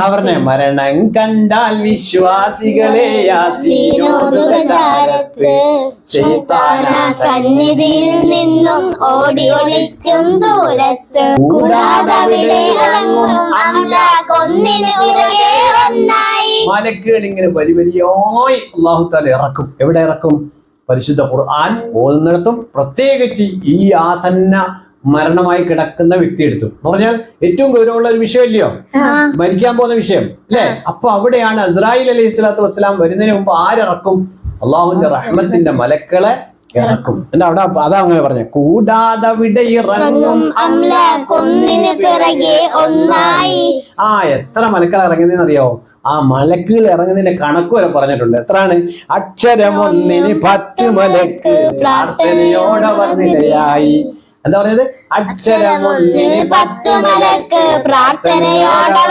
അവരുടെ മരണം കണ്ടാൽ വിശ്വാസികളെ സന്നിധിയിൽ നിന്നും ഓടി ഒളിക്കും ദൂരത്ത്. കൂടാതെ അവിടെ ഇറങ്ങും അംലാക്കൊന്നിനു പിറകെ ഒന്നായി. മലക്കുകൾ ഇങ്ങനെ വലിയായി അല്ലാഹു തആല ഇറക്കും. എവിടെ ഇറക്കും? പരിശുദ്ധ ഖുർആൻ ഓതുന്നിടത്തും, പ്രത്യേകിച്ച് ഈ ആസന്ന മരണമായി കിടക്കുന്ന വ്യക്തി എടുത്തു എന്ന് പറഞ്ഞാൽ ഏറ്റവും ഗൗരവമുള്ള ഒരു വിഷയമല്ലയോ, മരിക്കാൻ പോകുന്ന വിഷയം അല്ലെ? അപ്പൊ അവിടെയാണ് അസ്രായിൽ അലൈഹി സ്വലാത്തു വസ്സലാം വരുന്നതിന് മുമ്പ് ആരിറക്കും? അള്ളാഹുവിന്റെ റഹ്മത്തിന്റെ മലക്കളെ ഇറക്കും. എന്താ അവിടെ അതാ അങ്ങനെ പറഞ്ഞ കൂടാതെ അവിടെ ഇറങ്ങും അംലാക്കൊന്നിനു പിറകെ ഒന്നായി. എത്ര മലക്കൾ ഇറങ്ങുന്നതെന്ന് അറിയാവോ? ആ മലക്കുകൾ ഇറങ്ങുന്നതിന്റെ കണക്ക് വരെ പറഞ്ഞിട്ടുണ്ട്. എത്രയാണ്? അക്ഷരമൊന്നിന് 10 മലക്ക് പ്രാർത്ഥനയോടെ വന്നിലയായി. എന്താ പറഞ്ഞത്? അക്ഷരമൊന്നിന് 10 മലക്ക് പ്രാർത്ഥനയോടെ